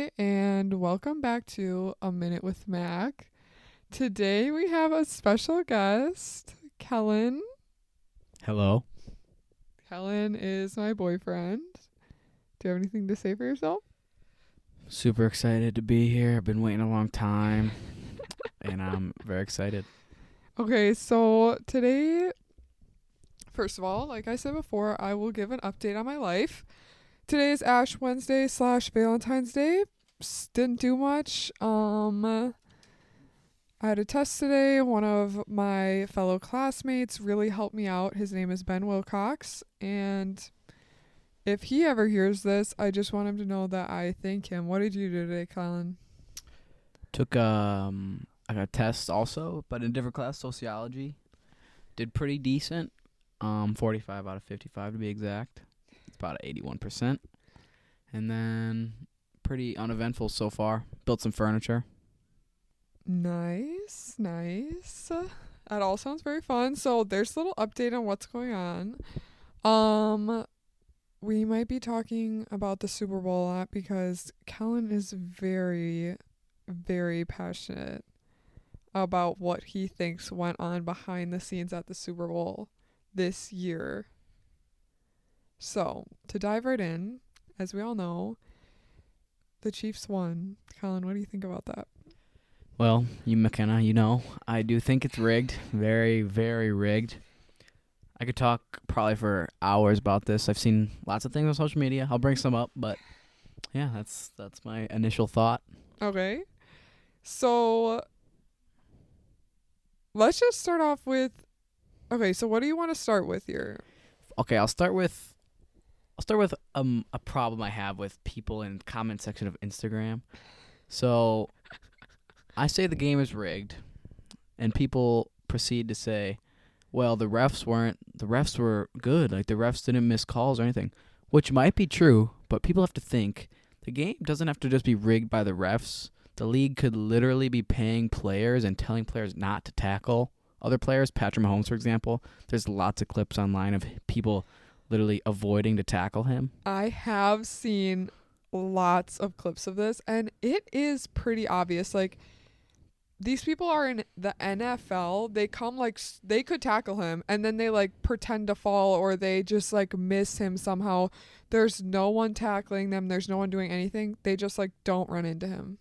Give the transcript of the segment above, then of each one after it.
Hi, and welcome back to A Minute with Mac. Today we have a special guest, Kellan. Hello. Kellan is my boyfriend. Do you have anything to say for yourself? Super excited to be here. I've been waiting a long time, and I'm very excited. Okay, so today, first of all, like I said before, I will give an update on my life. Today is Ash Wednesday / Valentine's Day. Didn't do much. I had a test today. One of my fellow classmates really helped me out. His name is Ben Wilcox. And if he ever hears this, I just want him to know that I thank him. What did you do today, Colin? Took I got a test also, but in a different class, sociology. Did pretty decent. 45 out of 55 to be exact. It's about 81%. And then pretty uneventful so far. Built some furniture. Nice. That all sounds very fun. So there's a little update on what's going on. We might be talking about the Super Bowl a lot because Kellen is very, very passionate about what he thinks went on behind the scenes at the Super Bowl this year. So, to dive right in, as we all know, the Chiefs won. Kellen, what do you think about that? Well, you McKenna, I do think it's rigged. Very, very rigged. I could talk probably for hours about this. I've seen lots of things on social media. I'll bring some up, but yeah, that's my initial thought. Okay. So, let's just start off with okay, so what do you want to start with here? Okay, I'll start with a problem I have with people in the comment section of Instagram. So, I say the game is rigged, and people proceed to say, well, the refs were good. Like, the refs didn't miss calls or anything, which might be true, but people have to think the game doesn't have to just be rigged by the refs. The league could literally be paying players and telling players not to tackle other players. Patrick Mahomes, for example, there's lots of clips online of people literally avoiding to tackle him. I have seen lots of clips of this, and it is pretty obvious. Like, these people are in the NFL. They come like they could tackle him, and then they like pretend to fall, or they just like miss him somehow. There's no one tackling them. There's no one doing anything. They just like don't run into him.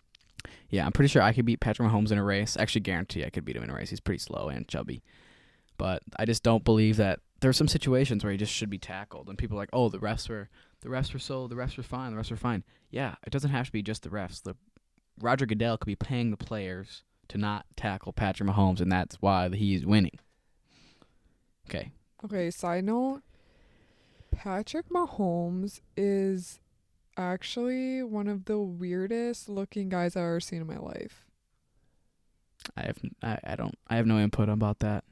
Yeah, I'm pretty sure I could beat Patrick Mahomes in a race. Actually, guarantee I could beat him in a race. He's pretty slow and chubby. But I just don't believe that there are some situations where he just should be tackled. And people are like, oh, the refs were fine. Yeah, it doesn't have to be just the refs. Roger Goodell could be paying the players to not tackle Patrick Mahomes, and that's why he's winning. Okay. Okay, side note. Patrick Mahomes is actually one of the weirdest looking guys I've ever seen in my life. I have no input about that.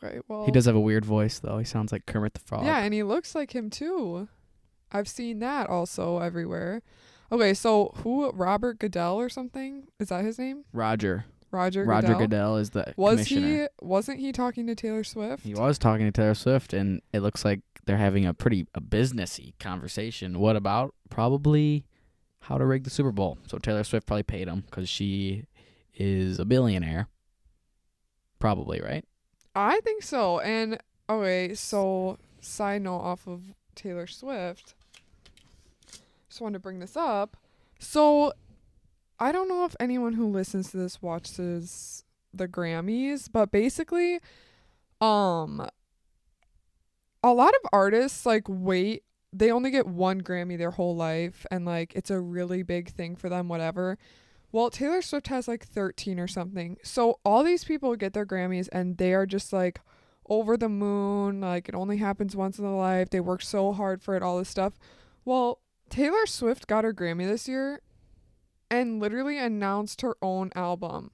Okay, well. He does have a weird voice, though. He sounds like Kermit the Frog. Yeah, and he looks like him too. I've seen that also everywhere. Okay, so Robert Goodell or something? Is that his name? Roger Goodell? Goodell is the commissioner. Wasn't he talking to Taylor Swift? He was talking to Taylor Swift, and it looks like they're having a businessy conversation. What about probably how to rig the Super Bowl? So Taylor Swift probably paid him because she is a billionaire. Probably, right? I think so. And okay, so side note off of Taylor Swift. Just wanted to bring this up. So I don't know if anyone who listens to this watches the Grammys, but basically, a lot of artists like they only get one Grammy their whole life, and like it's a really big thing for them, whatever. Well, Taylor Swift has like 13 or something. So all these people get their Grammys and they are just like over the moon. Like, it only happens once in their life. They work so hard for it, all this stuff. Well, Taylor Swift got her Grammy this year and literally announced her own album.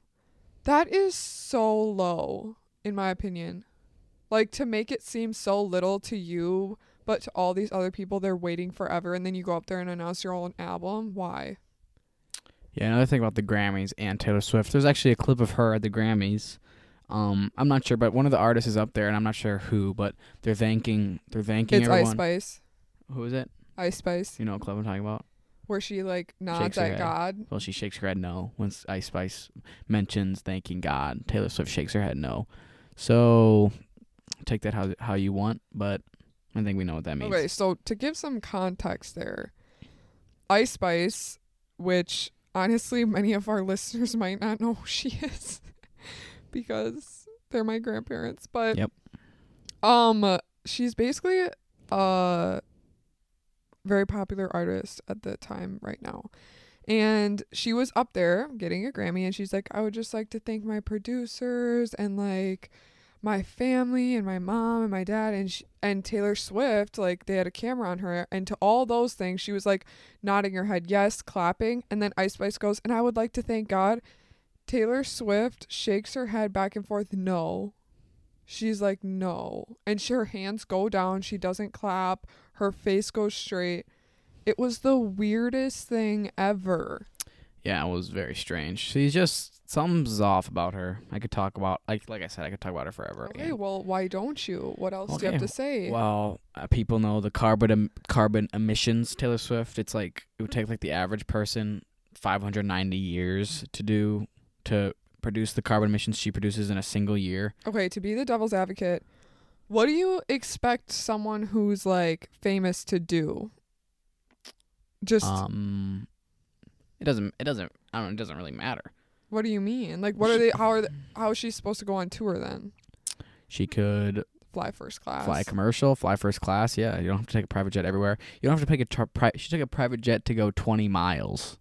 That is so low, in my opinion. Like, to make it seem so little to you, but to all these other people, they're waiting forever, and then you go up there and announce your own album. Why? Yeah, another thing about the Grammys and Taylor Swift, there's actually a clip of her at the Grammys. I'm not sure, but one of the artists is up there, and I'm not sure who, but they're thanking It's everyone. Ice Spice. Who is it? Ice Spice. You know what club I'm talking about? where she like Shakes nods her at head. God. Well, she shakes her head no. Once Ice Spice mentions thanking God, Taylor Swift shakes her head no. So take that how you want, but I think we know what that means. Okay, so to give some context there, Ice Spice, which honestly many of our listeners might not know who she is because they're my grandparents, but Yep. she's basically a very popular artist at the time right now. And she was up there getting a Grammy, and she's like, I would just like to thank my producers and like my family and my mom and my dad and Taylor Swift. Like they had a camera on her, and to all those things, she was like nodding her head, yes, clapping. And then Ice Spice goes, and I would like to thank God. Taylor Swift shakes her head back and forth, no. She's like, no. And her hands go down. She doesn't clap. Her face goes straight. It was the weirdest thing ever. Yeah, it was very strange. She's just something's off about her. I could talk about like I said, I could talk about her forever. Okay, again. well, why don't you? What else do you have to say? Well, people know the carbon emissions. Taylor Swift. It's like it would take like the average person 590 years to produce the carbon emissions she produces in a single year. Okay, to be the devil's advocate, what do you expect someone who's like famous to do? Just it doesn't I don't know, it doesn't really matter. what do you mean? Like what how is she supposed to go on tour then? She could Fly first class. fly commercial, fly first class. Yeah, you don't have to take a private jet everywhere. You don't have to take she took a private jet to go 20 miles.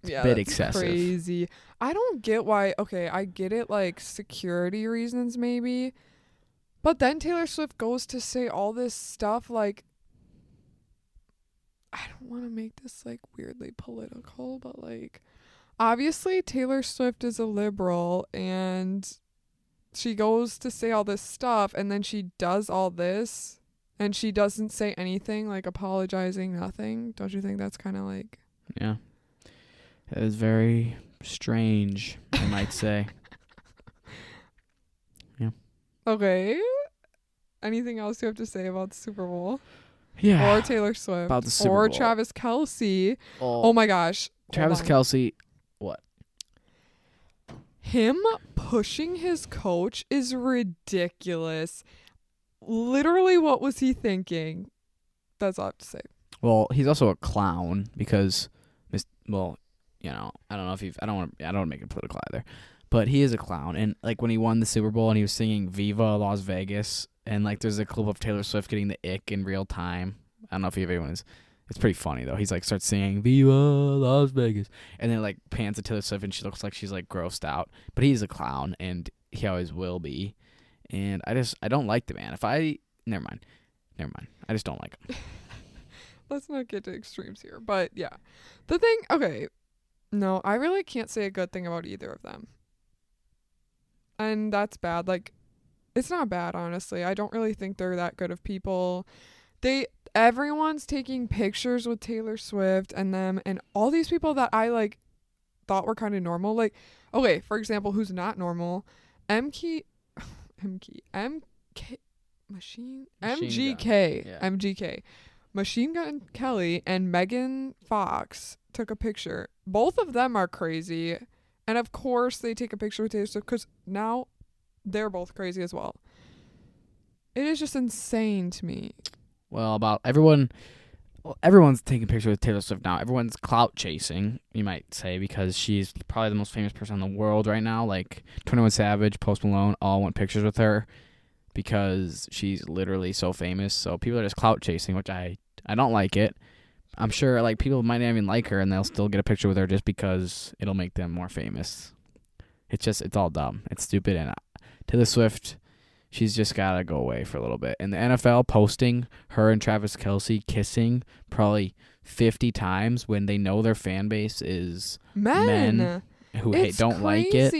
Yeah, bit that's excessive. crazy. I don't get why. Okay, I get it, like security reasons maybe, but then Taylor Swift goes to say all this stuff like, I don't want to make this like weirdly political, but like obviously Taylor Swift is a liberal and she goes to say all this stuff and then she does all this and she doesn't say anything, like apologizing, nothing. Don't you think that's kind of like... Yeah. It is very strange, I might say. Yeah. Okay. Anything else you have to say about the Super Bowl? Yeah. Or Taylor Swift? About the Super or Bowl. Travis Kelce? Oh, Oh my gosh. Travis Hold on. Kelce. What? Him pushing his coach is ridiculous. Literally, what was he thinking? That's all I have to say. Well, he's also a clown because, you know, I don't know if I don't want to make it political either, but he is a clown. And like when he won the Super Bowl and he was singing "Viva Las Vegas," and like there's a clip of Taylor Swift getting the ick in real time. I don't know if everyone is. It's pretty funny though. He's like starts singing "Viva Las Vegas," and then like pans to Taylor Swift and she looks like she's like grossed out. But he's a clown and he always will be. And I don't like the man. Never mind. I just don't like him. Let's not get to extremes here. But yeah. The thing, okay. No, I really can't say a good thing about either of them. And that's bad. Like, it's not bad, honestly. I don't really think they're that good of people. Everyone's taking pictures with Taylor Swift and them and all these people that I like thought were kind of normal. Like, okay, for example, who's not normal? MGK Machine Gun Kelly and Megan Fox took a picture. Both of them are crazy. And of course they take a picture with Taylor Swift because now they're both crazy as well. It is just insane to me. Well, everyone's taking pictures with Taylor Swift now. Everyone's clout chasing, you might say, because she's probably the most famous person in the world right now. Like 21 Savage, Post Malone all want pictures with her because she's literally so famous. So people are just clout chasing, which I don't like it. I'm sure like people might not even like her and they'll still get a picture with her just because it'll make them more famous. It's all dumb. It's stupid. And Taylor Swift, she's just got to go away for a little bit. And the NFL posting her and Travis Kelce kissing probably 50 times when they know their fan base is men who don't like it.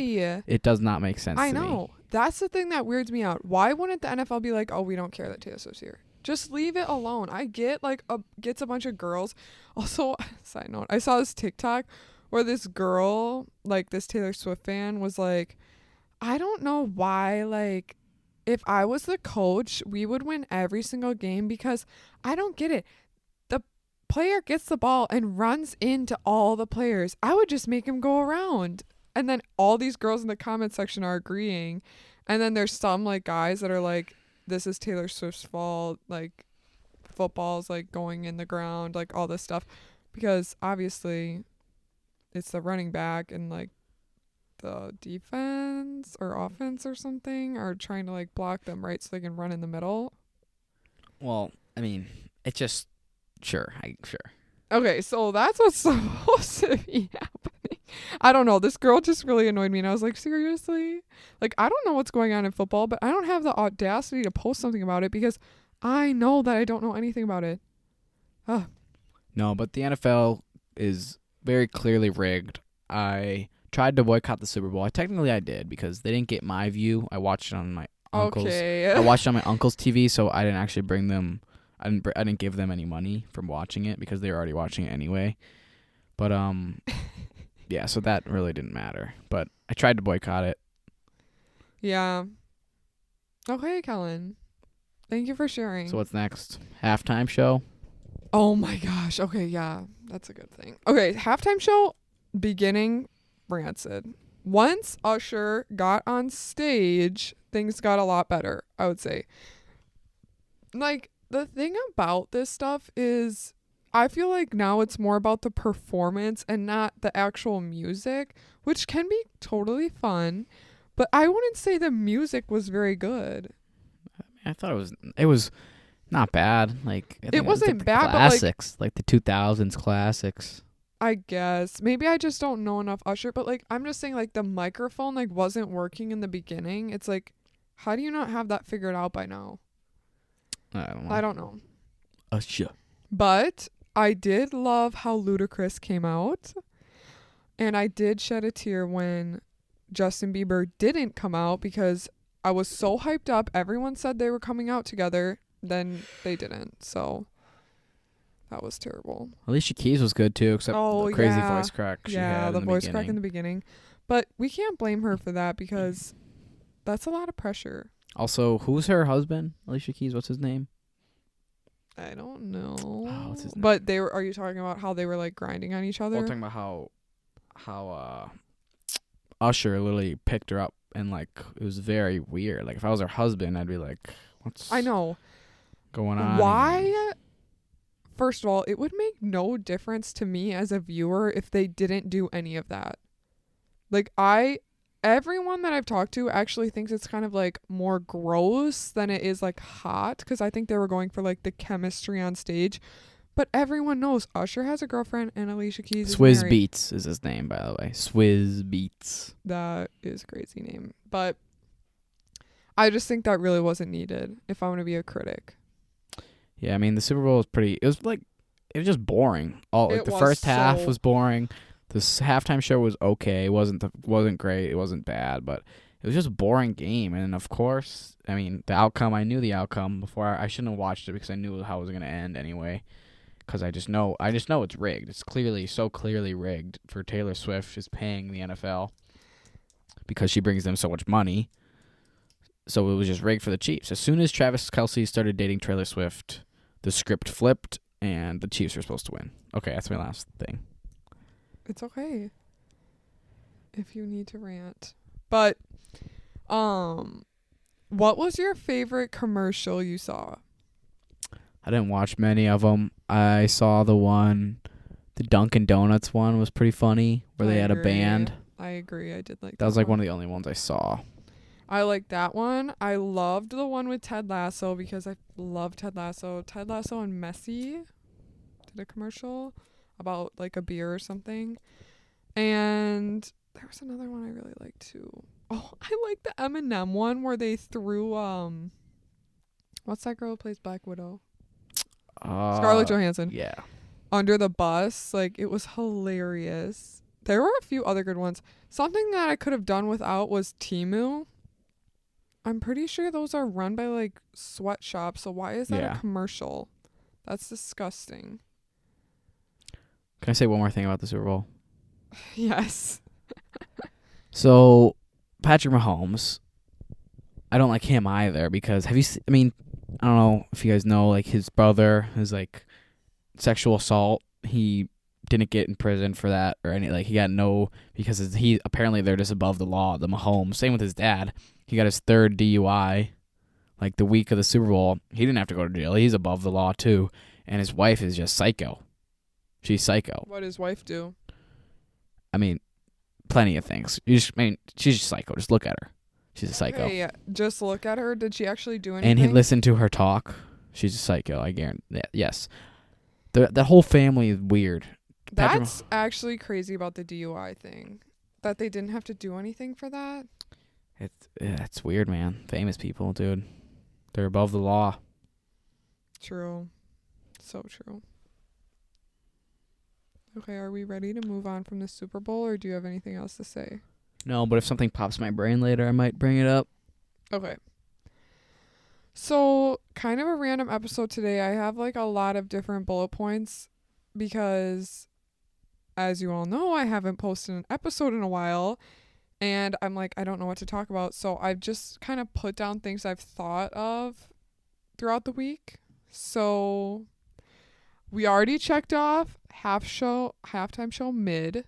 It does not make sense to me. I know. That's the thing that weirds me out. Why wouldn't the NFL be like, oh, we don't care that Taylor Swift's here? Just leave it alone. I get like gets a bunch of girls. Also, side note, I saw this TikTok where this girl, like this Taylor Swift fan, was like, I don't know why, like, if I was the coach, we would win every single game because I don't get it. The player gets the ball and runs into all the players, I would just make him go around. And then all these girls in the comment section are agreeing. And then there's some like guys that are like, this is Taylor Swift's fault. Like football's like going in the ground, like all this stuff. Because obviously it's the running back and like the defense or offense or something are trying to like block them, right? So they can run in the middle. Well, I mean, it's just sure. Okay, so that's what's supposed to be happening. I don't know. This girl just really annoyed me, and I was like, seriously? Like, I don't know what's going on in football, but I don't have the audacity to post something about it because I know that I don't know anything about it. Ugh. No, but the NFL is very clearly rigged. I tried to boycott the Super Bowl. I did because they didn't get my view. I watched it on my uncle's. Okay. I watched it on my uncle's TV, so I didn't actually bring them. I didn't give them any money from watching it because they were already watching it anyway. But yeah, so that really didn't matter. But I tried to boycott it. Yeah. Okay, Kellan. Thank you for sharing. So what's next? Halftime show? Oh my gosh. Okay, yeah. That's a good thing. Okay, halftime show beginning rancid. Once Usher got on stage, things got a lot better, I would say. Like, the thing about this stuff is I feel like now it's more about the performance and not the actual music, which can be totally fun, but I wouldn't say the music was very good. I thought it was not bad. Like I think It wasn't the bad, classics, like the 2000s classics. I guess. Maybe I just don't know enough Usher, but like I'm just saying like the microphone like wasn't working in the beginning. It's like, how do you not have that figured out by now? I don't know. Usher. But I did love how Ludacris came out. And I did shed a tear when Justin Bieber didn't come out because I was so hyped up. Everyone said they were coming out together. Then they didn't. So that was terrible. Alicia Keys was good too, except the crazy voice crack she had the in the voice beginning. crack in the beginning. But we can't blame her for that because that's a lot of pressure. Also, who's her husband? Alicia Keys, what's his name? I don't know. Oh, what's his name? But are you talking about how they were like grinding on each other? I'm talking about how Usher literally picked her up and like it was very weird. Like if I was her husband, I'd be like, what's I know. going on? Why? First of all, it would make no difference to me as a viewer if they didn't do any of that. Like everyone that I've talked to actually thinks it's kind of like more gross than it is like hot because I think they were going for like the chemistry on stage. But everyone knows Usher has a girlfriend and Alicia Keys is Swizz married. Beats is his name, by the way. Swizz Beats. That is a crazy name. But I just think that really wasn't needed if I'm going to be a critic. Yeah, I mean the Super Bowl was it was just boring. The first half was boring. This halftime show was okay. It wasn't great. It wasn't bad, but it was just a boring game. And of course, I mean the outcome. I knew the outcome before. I shouldn't have watched it because I knew how it was going to end anyway. Because I just know it's rigged. It's so clearly rigged for Taylor Swift is paying the NFL because she brings them so much money. So it was just rigged for the Chiefs. As soon as Travis Kelce started dating Taylor Swift, the script flipped and the Chiefs were supposed to win. Okay, that's my last thing. It's okay if you need to rant. But what was your favorite commercial you saw? I didn't watch many of them. I saw the Dunkin' Donuts one was pretty funny, where they had a band. I agree. I did like that. That was like one of the only ones I saw. I liked that one. I loved the one with Ted Lasso because I love Ted Lasso. Ted Lasso and Messi did a commercial about like a beer or something. And there was another one I really liked too. Oh, I like the Eminem one where they threw what's that girl who plays Black Widow? Scarlett Johansson. Yeah. Under the bus. Like, it was hilarious. There were a few other good ones. Something that I could have done without was Temu. I'm pretty sure those are run by, like, sweatshops. So why is that a commercial? That's disgusting. Can I say one more thing about the Super Bowl? Yes. So, Patrick Mahomes, I don't like him either because I don't know if you guys know, like his brother is like sexual assault. He didn't get in prison for that or any, like, he got no, because he apparently they're just above the law. The Mahomes, same with his dad. He got his third DUI like the week of the Super Bowl. He didn't have to go to jail. He's above the law too. And his wife is just psycho. She's psycho. What does wife do? I mean, plenty of things. She's just psycho. Just look at her. She's a psycho. Hey, just look at her. Did she actually do anything? And he listened to her talk. She's a psycho. I guarantee. Yes. The whole family is weird. That's actually crazy about the DUI thing. That they didn't have to do anything for that. It's weird, man. Famous people, dude. They're above the law. True. So true. Okay, are we ready to move on from the Super Bowl, or do you have anything else to say? No, but if something pops in my brain later, I might bring it up. Okay. So, kind of a random episode today. I have like a lot of different bullet points because, as you all know, I haven't posted an episode in a while. And I'm like, I don't know what to talk about. So I've just kind of put down things I've thought of throughout the week. So we already checked off halftime show mid.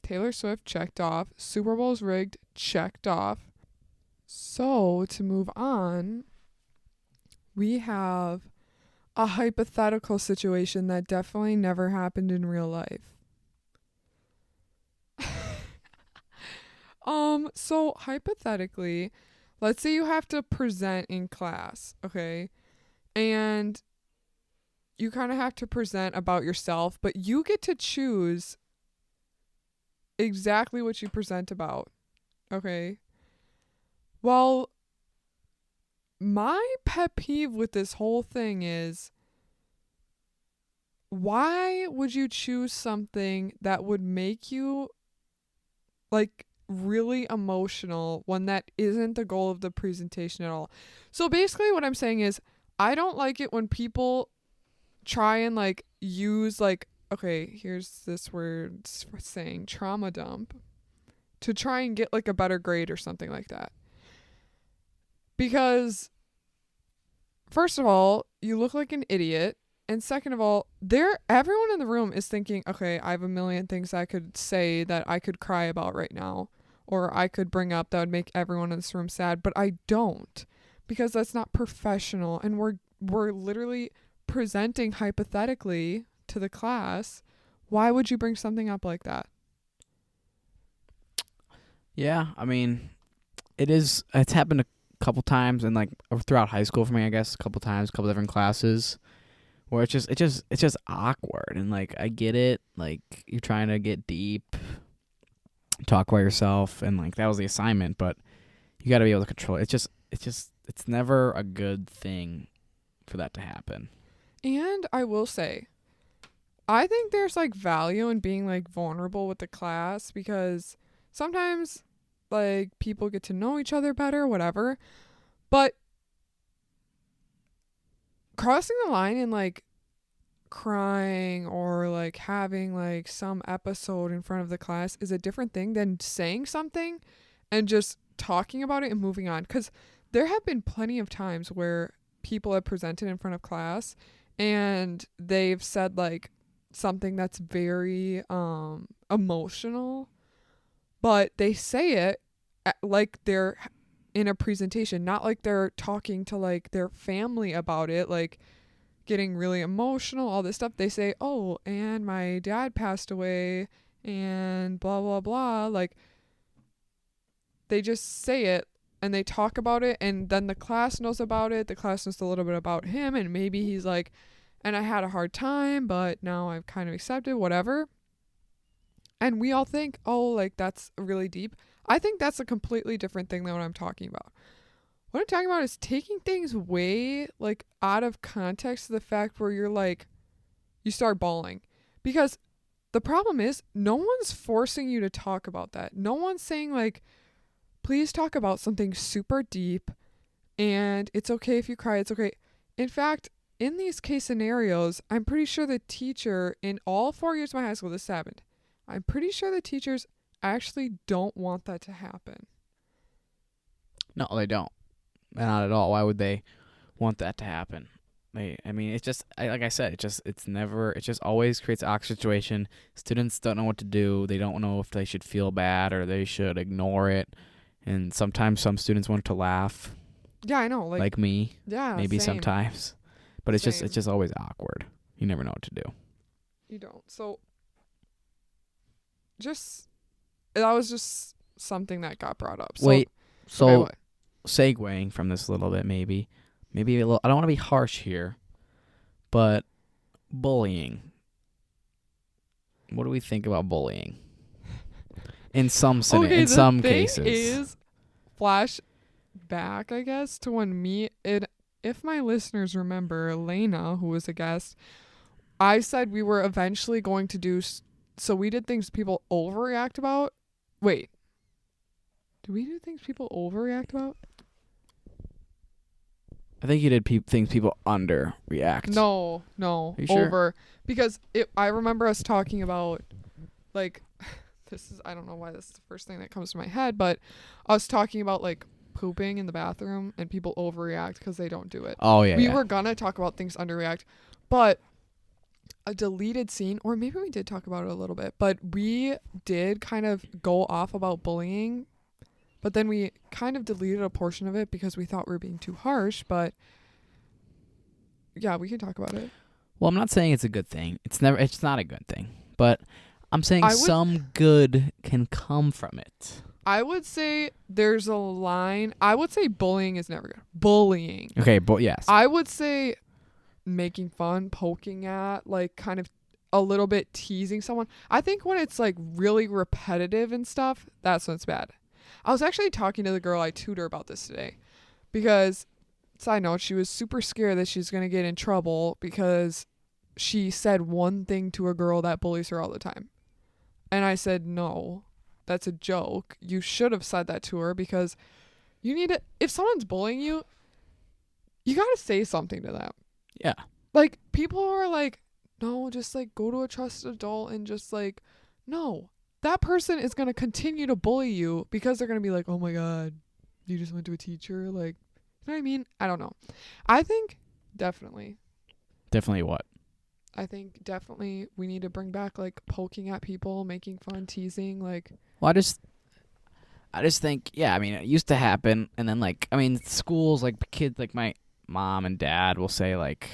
Taylor Swift checked off. Super Bowl's rigged, checked off. So to move on, we have a hypothetical situation that definitely never happened in real life. So hypothetically, let's say you have to present in class, okay? And you kind of have to present about yourself, but you get to choose exactly what you present about, okay? Well, my pet peeve with this whole thing is, why would you choose something that would make you like really emotional when that isn't the goal of the presentation at all? So basically what I'm saying is, I don't like it when people try and like use like, okay, here's this word saying trauma dump to try and get like a better grade or something like that. Because first of all, you look like an idiot. And second of all, everyone in the room is thinking, okay, I have a million things I could say that I could cry about right now, or I could bring up that would make everyone in this room sad, but I don't, because that's not professional. And we're literally presenting hypothetically to the class. Why would you bring something up like that? Yeah, I mean, it's happened a couple times, and like throughout high school for me, I guess, a couple times, a couple different classes, where it's just awkward. And like, I get it, like you're trying to get deep, talk about yourself, and like that was the assignment, but you got to be able to control it. It's never a good thing for that to happen. And I will say, I think there's like value in being like vulnerable with the class, because sometimes like people get to know each other better, whatever. But crossing the line and like crying or like having like some episode in front of the class is a different thing than saying something and just talking about it and moving on. Because there have been plenty of times where people have presented in front of class and they've said like something that's very emotional, but they say it like they're in a presentation, not like they're talking to like their family about it, like getting really emotional, all this stuff. They say, oh, and my dad passed away and blah blah blah. Like they just say it and they talk about it, and then the class knows about it. The class knows a little bit about him, and maybe he's like, and I had a hard time, but now I've kind of accepted, whatever. And we all think, oh, like that's really deep. I think that's a completely different thing than what I'm talking about. What I'm talking about is taking things way like out of context to the fact where you're like, you start bawling. Because the problem is, no one's forcing you to talk about that. No one's saying like, please talk about something super deep and it's okay if you cry, it's okay. In fact, in these case scenarios, I'm pretty sure the teacher in all 4 years of my high school, this happened, I'm pretty sure the teachers actually don't want that to happen. No, they don't. Not at all. Why would they want that to happen? I mean, it's just like I said, it just always creates an awkward situation. Students don't know what to do. They don't know if they should feel bad or they should ignore it. And sometimes some students want to laugh, Yeah, I know. like me, yeah, maybe same. sometimes. But it's Same. just always awkward. You never know what to do. You don't. So, just that was just something that got brought up. So, Wait, so okay, what? segueing from this a little bit, maybe a little. I don't want to be harsh here, but bullying. What do we think about bullying? In some Okay, in the some thing cases, is, flash back, I guess, to when if my listeners remember, Elena, who was a guest, I said we were eventually going to do. So we did things people overreact about. Wait, do we do things people overreact about? I think you did things people underreact. No, Are you sure? over because I remember us talking about like this is I don't know why this is the first thing that comes to my head, but us talking about like pooping in the bathroom and people overreact because they don't do it. Oh yeah, We were gonna talk about things underreact, but a deleted scene, or maybe we did talk about it a little bit, but we did kind of go off about bullying, but then we kind of deleted a portion of it because we thought we were being too harsh. But yeah, we can talk about it. Well, I'm not saying it's a good thing. It's not a good thing. But I'm saying I would- some good can come from it. I would say there's a line. I would say bullying is never good. Bullying. Okay, but yes. I would say making fun, poking at, like kind of a little bit teasing someone. I think when it's like really repetitive and stuff, that's when it's bad. I was actually talking to the girl I tutor about this today because, side note, she was super scared that she's going to get in trouble because she said one thing to a girl that bullies her all the time. And I said, no, that's a joke. You should have said that to her because you need to, if someone's bullying you, you got to say something to them. Yeah. Like, people are like, no, just like go to a trusted adult and just like, no, that person is going to continue to bully you because they're going to be like, oh my God, you just went to a teacher. Like, you know what I mean? I don't know. I think definitely. Definitely what? I think definitely we need to bring back like poking at people, making fun, teasing. Like, Well, I just think, yeah, I mean, it used to happen. And then, like, I mean, schools, like, kids, like, my mom and dad will say, like,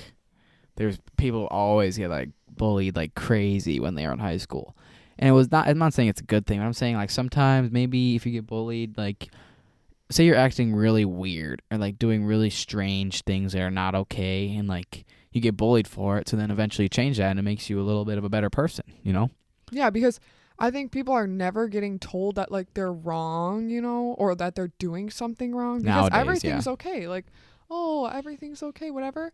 there's people always get, like, bullied like crazy when they are in high school. And I'm not saying it's a good thing, but I'm saying, like, sometimes maybe if you get bullied, like, say you're acting really weird or, like, doing really strange things that are not okay, and, like, you get bullied for it, so then eventually you change that, and it makes you a little bit of a better person, you know? yeah, because I think people are never getting told that like they're wrong, you know, or that they're doing something wrong because Nowadays, everything's yeah. okay. Like, oh, everything's okay, whatever.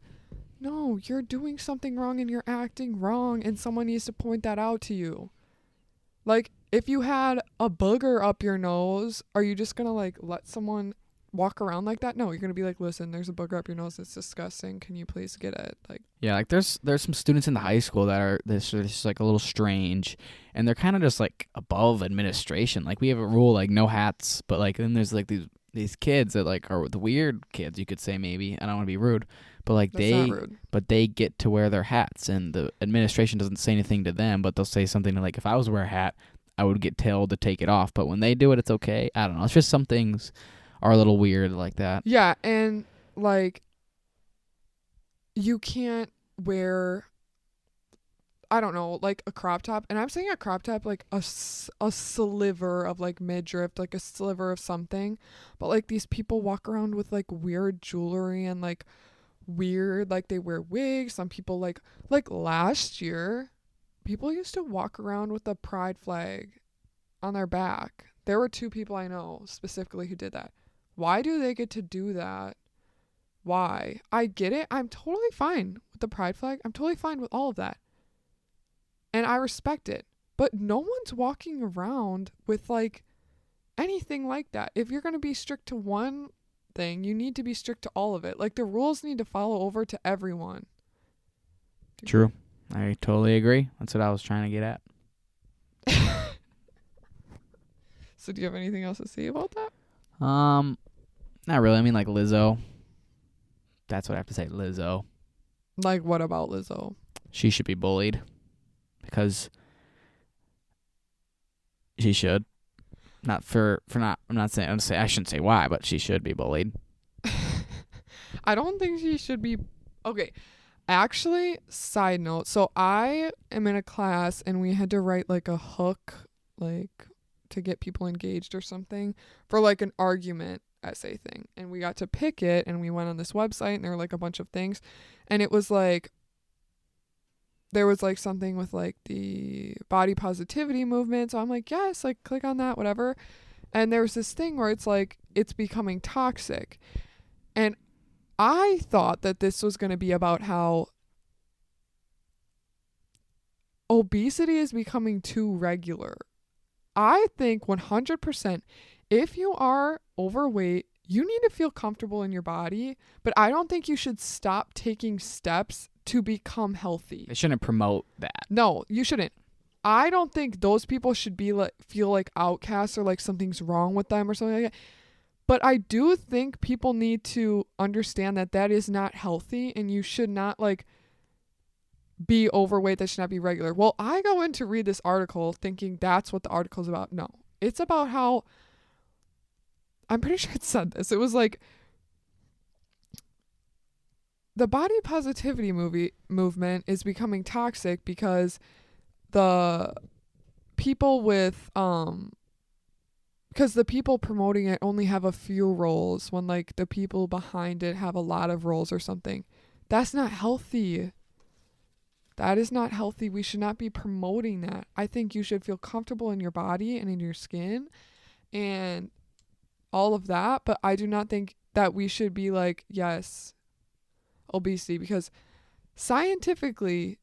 No, you're doing something wrong and you're acting wrong, and someone needs to point that out to you. Like, if you had a booger up your nose, are you just gonna like let someone walk around like that? No, you're gonna be like, listen, there's a booger up your nose. It's disgusting. Can you please get it? Like, Yeah, like there's some students in the high school that are this just like a little strange, and they're kind of just like above administration. Like we have a rule like no hats, but like then there's like these kids that like are the weird kids, you could say, maybe. I don't want to be rude, but like that's not rude. they get to wear their hats, and the administration doesn't say anything to them, but they'll say something like, if I was to wear a hat, I would get told to take it off. But when they do it, it's okay. I don't know. It's just some things are a little weird like that. Yeah, and like you can't wear, I don't know, like a crop top. And I'm saying a crop top like a sliver of like midriff, like a sliver of something. But like these people walk around with like weird jewelry and like weird, like they wear wigs. Some people like last year, people used to walk around with a pride flag on their back. There were 2 people I know specifically who did that. Why do they get to do that? Why? I get it. I'm totally fine with the pride flag. I'm totally fine with all of that. And I respect it. But no one's walking around with like anything like that. If you're going to be strict to one thing, you need to be strict to all of it. Like the rules need to follow over to everyone. True. I totally agree. That's what I was trying to get at. So do you have anything else to say about that? Not really. I mean, like Lizzo. That's what I have to say. Lizzo. Like, what about Lizzo? She should be bullied because she should. Not for not. I shouldn't say why, but she should be bullied. I don't think she should be. Okay, actually, side note. So I am in a class and we had to write like a hook, like to get people engaged or something for like an argument essay thing. And we got to pick it and we went on this website and there were like a bunch of things. And it was like, there was like something with like the body positivity movement. So I'm like, yes, like click on that, whatever. And there was this thing where it's like, it's becoming toxic. And I thought that this was going to be about how obesity is becoming too regular. I think 100% if you are overweight, you need to feel comfortable in your body, but I don't think you should stop taking steps to become healthy. They shouldn't promote that. No, you shouldn't. I don't think those people should be like feel like outcasts or like something's wrong with them or something like that. But I do think people need to understand that that is not healthy and you should not like be overweight. That should not be regular. Well, I go in to read this article thinking that's what the article's about. No, it's about how, I'm pretty sure it said this. It was like the body positivity movement is becoming toxic because the people with because the people promoting it only have a few roles when like the people behind it have a lot of roles or something. That's not healthy. That is not healthy. We should not be promoting that. I think you should feel comfortable in your body and in your skin and all of that, but I do not think that we should be like, yes, obesity, because scientifically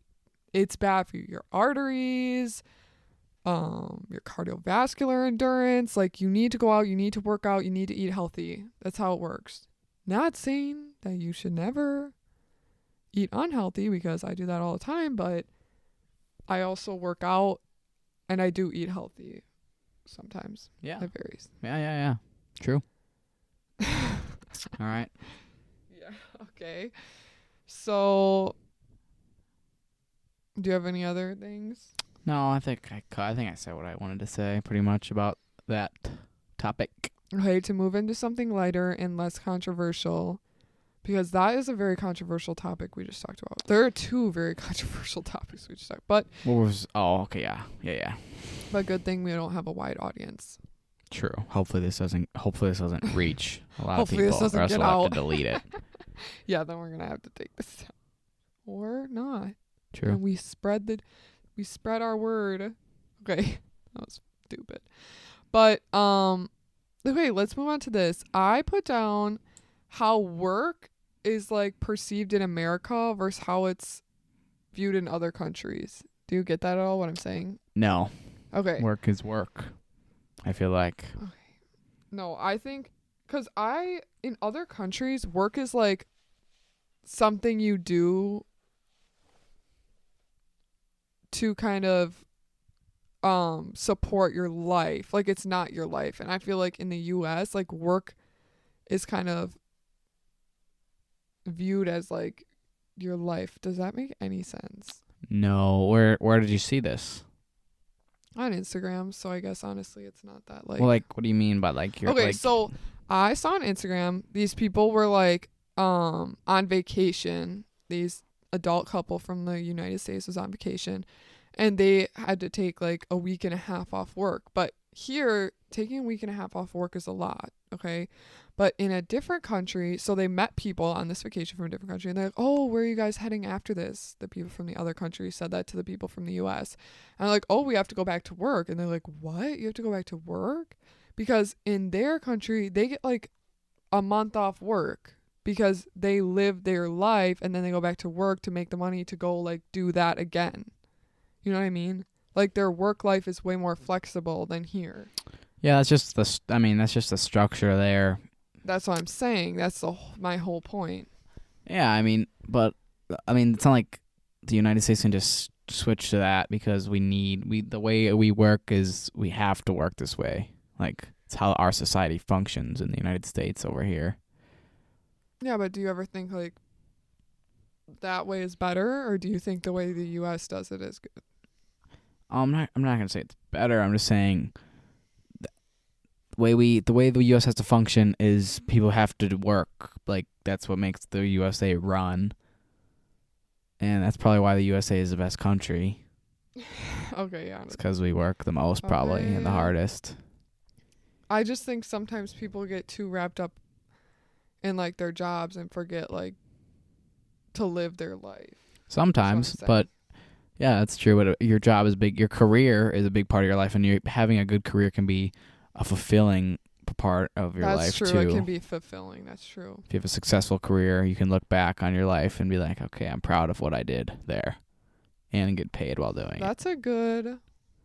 it's bad for you. Your arteries, your cardiovascular endurance, like you need to go out, you need to work out, you need to eat healthy. That's how it works. Not saying that you should never eat unhealthy, because I do that all the time, but I also work out and I do eat healthy sometimes. Yeah. It varies. Yeah. True. All right. Yeah. Okay. So, do you have any other things? No, I think I said what I wanted to say pretty much about that topic. Okay, to move into something lighter and less controversial, because that is a very controversial topic we just talked about. There are two very controversial topics we just talked about, What was? Oh, okay, yeah. but good thing we don't have a wide audience. True. Hopefully this doesn't reach a lot Hopefully of this people, doesn't or else get we'll have out. to delete it. Yeah, then we're gonna have to take this down, or not. True. And we spread our word. Okay, that was stupid. But okay, let's move on to this. I put down how work is like perceived in America versus how it's viewed in other countries. Do you get that at all, what I'm saying? No. Okay. Work is work. I feel like. Okay. No, I think because in other countries, work is like something you do to kind of support your life. Like it's not your life. And I feel like in the US, like work is kind of viewed as like your life. Does that make any sense? No. Where did you see this? On Instagram, so I guess honestly it's not that like. Well, like, what do you mean by like you're Okay, like, so I saw on Instagram these people were like on vacation. These adult couple from the United States was on vacation and they had to take like a week and a half off work. But here, taking a week and a half off work is a lot, okay? But in a different country, so they met people on this vacation from a different country and they're like, oh, where are you guys heading after this? The people from the other country said that to the people from the US. And they're like, oh, we have to go back to work. And they're like, what? You have to go back to work? Because in their country, they get like a month off work because they live their life and then they go back to work to make the money to go like do that again. You know what I mean? Like their work life is way more flexible than here. Yeah, that's just the structure there. That's what I'm saying. That's my whole point. Yeah, it's not like the United States can just switch to that because the way we work is we have to work this way. Like it's how our society functions in the United States over here. Yeah, but do you ever think like that way is better, or do you think the way the U.S. does it is good? I'm not gonna say it's better. I'm just saying the way the U.S. has to function is people have to work. Like that's what makes the USA run, and that's probably why the USA is the best country. Okay, yeah. It's because we work the most probably and the Okay. hardest. I just think sometimes people get too wrapped up in like their jobs and forget like to live their life. That's what I'm Sometimes, saying. but yeah, that's true. But your job is big. Your career is a big part of your life, and you having a good career can be a fulfilling part of your That's life true. It too. can be fulfilling. That's true. If you have a successful career, you can look back on your life and be like, okay, I'm proud of what I did there, and get paid while doing it. That's a good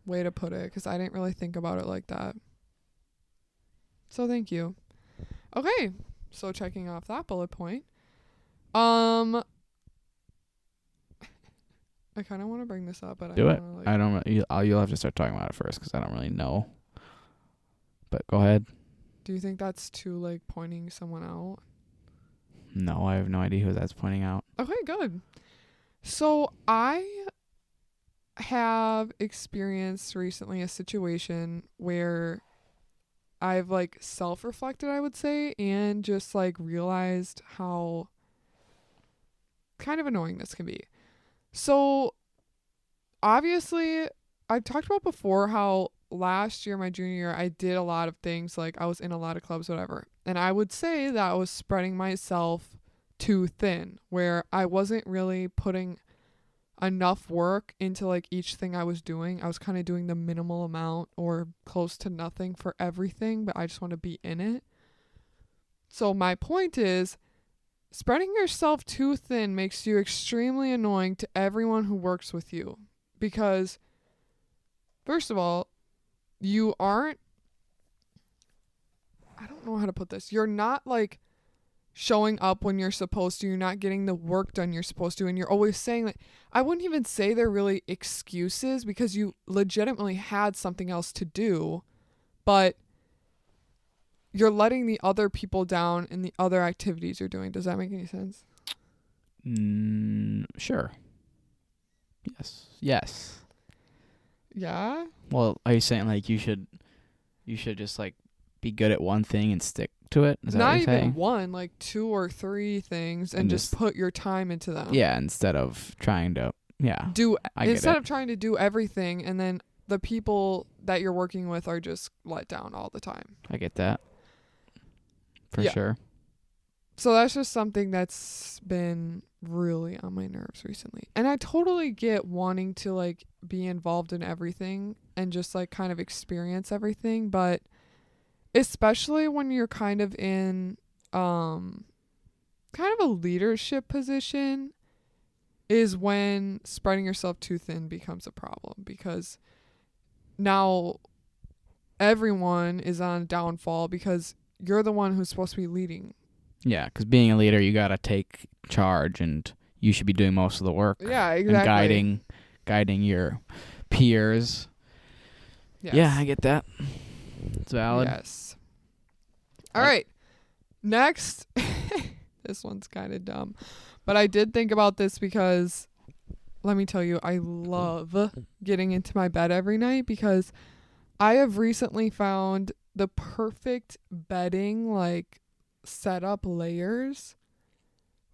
way to put it because I didn't really think about it like that. So thank you. Okay, so checking off that bullet point. I kind of want to bring this up, but I Do don't it. want to like. I don't. You'll have to start talking about it first because I don't really know. But go ahead. Do you think that's too like pointing someone out? No, I have no idea who that's pointing out. Okay, good. So I have experienced recently a situation where I've like self-reflected, I would say, and just like realized how kind of annoying this can be. So obviously, I've talked about before how last year, my junior year, I did a lot of things. Like I was in a lot of clubs, whatever. And I would say that I was spreading myself too thin, where I wasn't really putting enough work into like each thing I was doing. I was kind of doing the minimal amount or close to nothing for everything, but I just want to be in it. So my point is, spreading yourself too thin makes you extremely annoying to everyone who works with you because first of all, you aren't, I don't know how to put this. You're not like showing up when you're supposed to. You're not getting the work done you're supposed to. And you're always saying like, I wouldn't even say they're really excuses because you legitimately had something else to do, but you're letting the other people down in the other activities you're doing. Does that make any sense? Sure. Yes. Yes. Yeah. Well, are you saying like you should just like be good at one thing and stick to it? Is that what Not you're even saying? one, like two or three things and just put your time into them. Yeah, instead of trying to I get Instead it. of trying to do everything and then the people that you're working with are just let down all the time. I get that. For Yeah. sure. So that's just something that's been really on my nerves recently. And I totally get wanting to like be involved in everything and just like kind of experience everything, but especially when you're kind of in kind of a leadership position is when spreading yourself too thin becomes a problem because now everyone is on downfall because you're the one who's supposed to be leading. Yeah, because being a leader, you gotta take charge, and you should be doing most of the work. Yeah, exactly. And guiding your peers. Yes. Yeah, I get that. It's valid. Yes. All right. Next. This one's kind of dumb. But I did think about this because let me tell you, I love getting into my bed every night because I have recently found the perfect bedding like setup layers.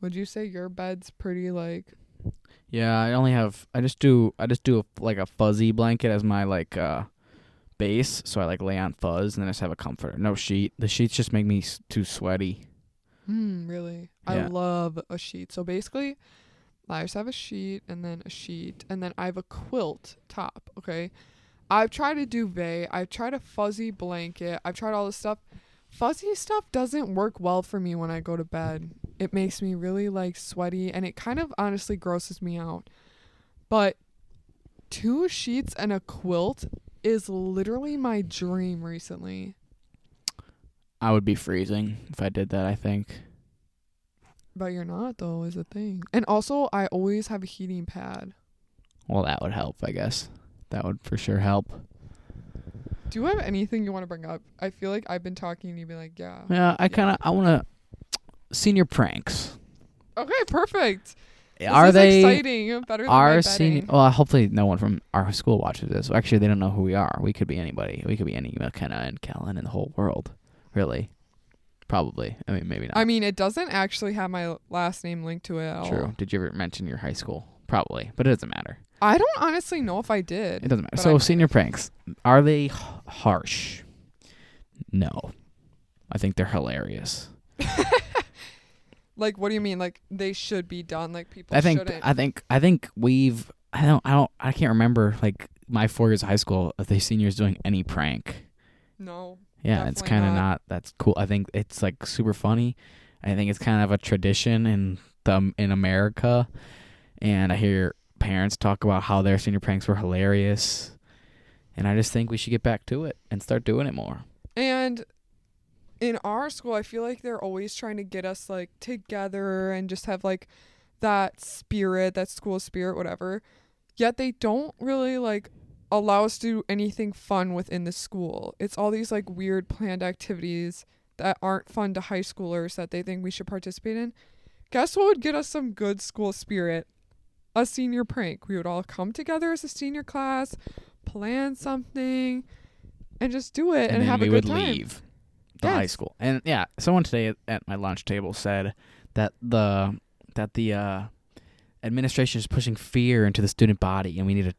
Would you say your bed's pretty like Yeah, I just do like a fuzzy blanket as my like base, so I like lay on fuzz and then I just have a comforter. No sheet. The sheets just make me too sweaty. really? I Yeah. love a sheet. So basically, I just have a sheet and then a sheet and then I have a quilt top, okay? I've tried a duvet, I've tried a fuzzy blanket, I've tried all this stuff. Fuzzy stuff doesn't work well for me when I go to bed. It makes me really like sweaty and it kind of honestly grosses me out. But 2 sheets and a quilt is literally my dream recently. I would be freezing if I did that, I think. But you're not though, is the thing. And also I always have a heating pad. Well, that would help, I guess. That would for sure help. Do you have anything you want to bring up? I feel like I've been talking and you've been like, Yeah, I want to senior pranks. Okay, perfect. Are is they exciting. Better than my our betting. senior? Well, hopefully no one from our school watches this. Actually, they don't know who we are. We could be anybody. We could be any McKenna and Kellan in the whole world. Really, probably. I mean, maybe not. I mean, it doesn't actually have my last name linked to it at all. True. Did you ever mention your high school? Probably, but it doesn't matter. I don't honestly know if I It did. doesn't matter. But So I- senior pranks, are they harsh? No, I think they're hilarious. Like, what do you mean? Like, they should be done. Like, people I think shouldn't. I think we've I can't remember like my 4 years of high school of the seniors doing any prank. No. Yeah, it's Definitely kind of not. not. That's cool. I think it's like super funny. I think it's kind of a tradition in America, and I hear parents talk about how their senior pranks were hilarious, and I just think we should get back to it and start doing it more. And in our school, I feel like they're always trying to get us like together and just have like that spirit, that school spirit, whatever. Yet they don't really like allow us to do anything fun within the school. It's all these like weird planned activities that aren't fun to high schoolers that they think we should participate in. Guess what would get us some good school spirit? A senior prank. We would all come together as a senior class, plan something, and just do it and then have we a would good time. leave the high Yes. school. And yeah, someone today at my lunch table said that the administration is pushing fear into the student body, and we need to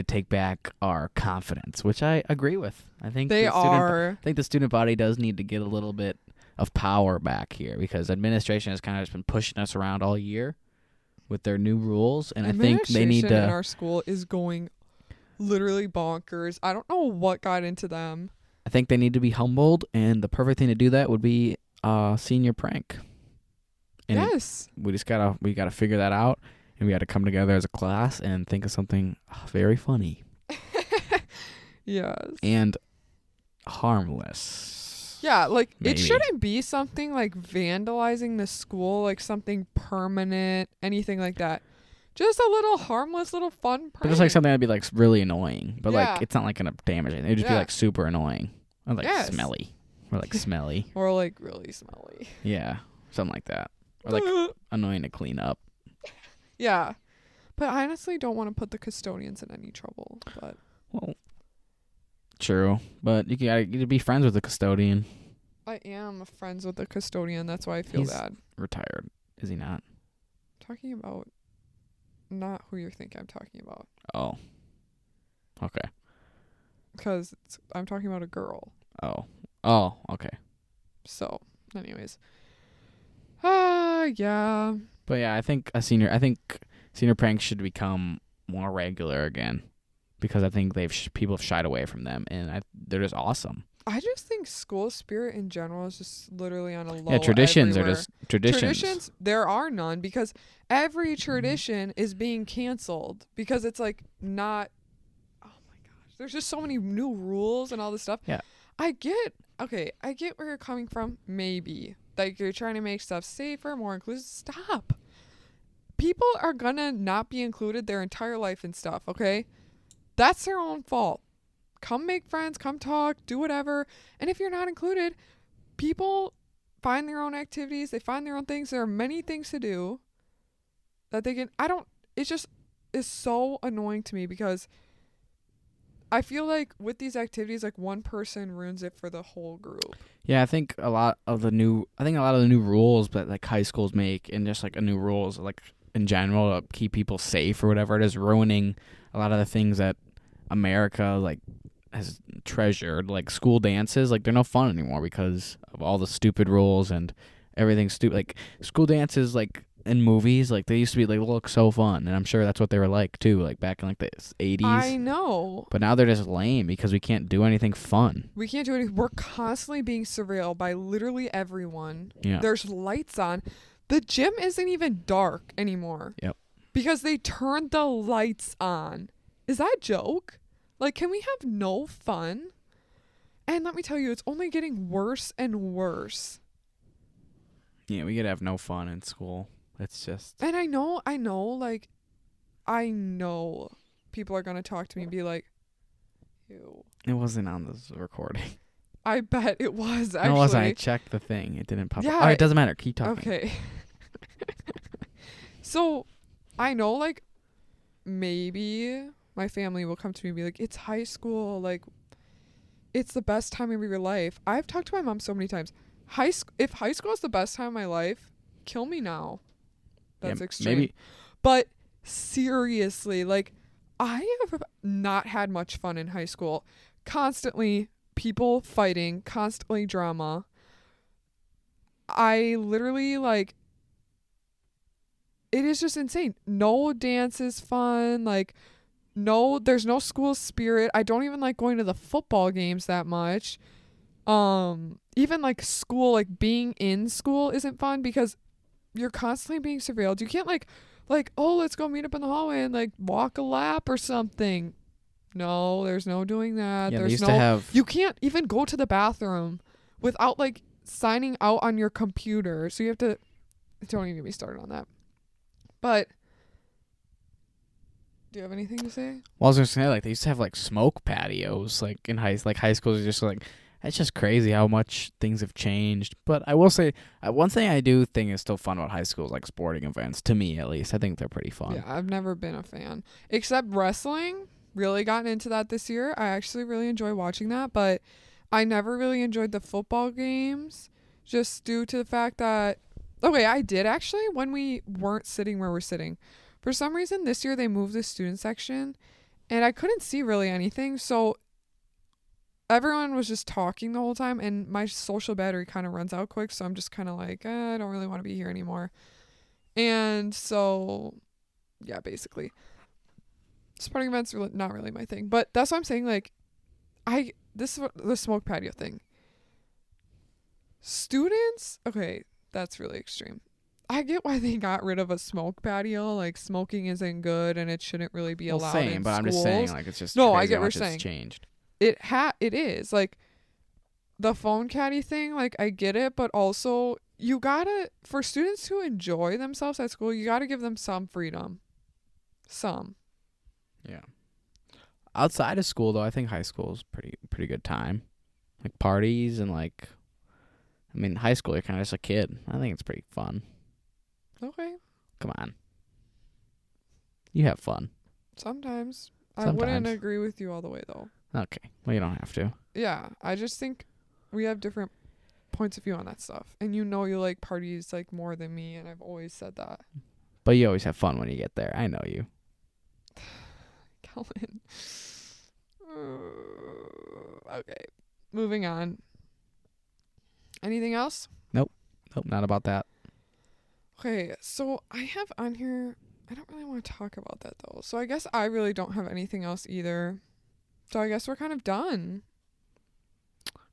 take back our confidence, which I agree with. I think They the student are. I think the student body does need to get a little bit of power back here, because administration has kind of just been pushing us around all year with their new rules, and I think they need Administration in to. our school is going literally bonkers. I don't know what got into them. I think they need to be humbled, and the perfect thing to do that would be a senior prank. And Yes. we gotta figure that out, and we gotta come together as a class and think of something very funny Yes. and harmless. Yeah, like Maybe. it shouldn't be something like vandalizing the school, like something permanent, anything like that. Just a little harmless, little fun prank. But just like something that'd be like really annoying, but Yeah. like it's not like gonna damage anything. It'd just be Yeah. like super annoying, or like Yes. smelly, or like smelly. Or like really smelly. Yeah, something like that, or like annoying to clean up. Yeah. But I honestly don't want to put the custodians in any trouble. But Well, true, but you gotta be friends with the custodian. I am friends with the custodian. That's why I feel He's- bad. Retired, is he not? Talking about not who you think I'm talking about. Oh, okay. Because I'm talking about a girl. Oh, okay. So, anyways. Yeah. But yeah, I think senior pranks should become more regular again, because I think people have shied away from them, and they're just awesome. I just think school spirit in general is just literally on a low. Yeah, traditions everywhere. are just traditions. Traditions, there are none, because every tradition is being canceled because it's like not. Oh my gosh, there's just so many new rules and all this stuff. Yeah. I get where you're coming from. Maybe like you're trying to make stuff safer, more inclusive. Stop. People are gonna not be included their entire life and stuff. Okay, that's their own fault. Come make friends, come talk, do whatever. And if you're not included, people find their own activities, they find their own things. There are many things to do that they can. It just is so annoying to me, because I feel like with these activities, like one person ruins it for the whole group. Yeah, I think a lot of the new rules that like high schools make, and just like new rules like in general to keep people safe or whatever, it is ruining a lot of the things that America like has treasured, like school dances. Like they're no fun anymore because of all the stupid rules and everything stupid. Like school dances, like in movies, like they used to be like look so fun, and I'm sure that's what they were like too, like back in like the 80s. I know. But now they're just lame because we can't do anything fun. We can't do anything. We're constantly being surveilled by literally everyone. Yeah. There's lights on. The gym isn't even dark anymore. Yep. Because they turned the lights on. Is that a joke? Like, can we have no fun? And let me tell you, it's only getting worse and worse. Yeah, we could have no fun in school. It's just And I know, like, I know people are going to talk to me and be like, ew. it wasn't on this recording. I bet it was, actually. No, it wasn't. I checked the thing. It didn't pop up. Yeah, All right, it doesn't matter. Keep talking. Okay. So I know, like, maybe my family will come to me and be like, it's high school. Like, it's the best time of your life. I've talked to my mom so many times. If high school is the best time of my life, kill me now. Yeah, That's extreme. maybe. But seriously, like, I have not had much fun in high school. Constantly people fighting, constantly drama. I literally, like, it is just insane. No dance is fun. Like, no, there's no school spirit. I don't even like going to the football games that much. Even like school, like being in school isn't fun because you're constantly being surveilled. You can't like, oh, let's go meet up in the hallway and like walk a lap or something. No, there's no doing that. Yeah, they There's used to no, have. you can't even go to the bathroom without like signing out on your computer. So you have to, don't even get me started on that. But do you have anything to say? Well, I was gonna say, like, they used to have like smoke patios, like in high schools. Just like, it's just crazy how much things have changed. But I will say, one thing I do think is still fun about high school is like sporting events. To me, at least, I think they're pretty fun. Yeah, I've never been a fan. Except wrestling. Really gotten into that this year. I actually really enjoy watching that, but I never really enjoyed the football games just due to the fact that, okay, I did actually when we weren't sitting where we're sitting. For some reason this year they moved the student section and I couldn't see really anything. So everyone was just talking the whole time and my social battery kind of runs out quick, so I'm just kind of like, I don't really want to be here anymore. And so yeah, basically sporting events are not really my thing, but that's what I'm saying. Like, this is the smoke patio thing. Students, okay, that's really extreme. I get why they got rid of a smoke patio. Like, smoking isn't good and it shouldn't really be Well, allowed same, in but I'm just schools. saying, like, it's just No, I crazy get how what much you're it's saying. changed. It is like the phone caddy thing. Like, I get it, but also you gotta, for students who enjoy themselves at school, you gotta give them some freedom. Some. Yeah. Outside of school, though, I think high school is pretty good time. Like parties and like, I mean, high school, you're kind of just a kid. I think it's pretty fun. Okay. Come on. You have fun. Sometimes. I Sometimes. wouldn't agree with you all the way though. Okay. Well, you don't have to. Yeah, I just think we have different points of view on that stuff. And you know you like parties like more than me, and I've always said that. But you always have fun when you get there. I know you. Kellan. Okay. Moving on. Anything else? Nope, not about that. Okay, so I have on here, I don't really want to talk about that though. So I guess I really don't have anything else either. So I guess we're kind of done.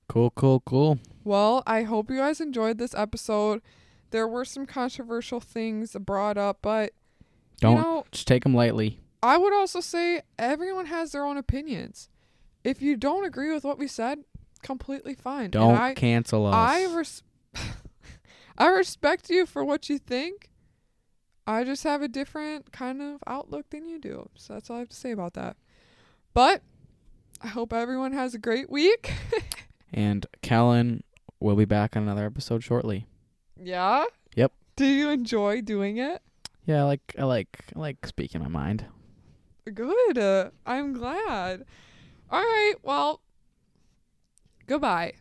Cool. Well, I hope you guys enjoyed this episode. There were some controversial things brought up, but Don't just take them lightly. I would also say everyone has their own opinions. If you don't agree with what we said, completely fine. Don't cancel us. I respect you for what you think. I just have a different kind of outlook than you do. So that's all I have to say about that. But I hope everyone has a great week. And Kellan will be back on another episode shortly. Yeah? Yep. Do you enjoy doing it? Yeah, I like speaking my mind. Good. I'm glad. All right. Well, goodbye.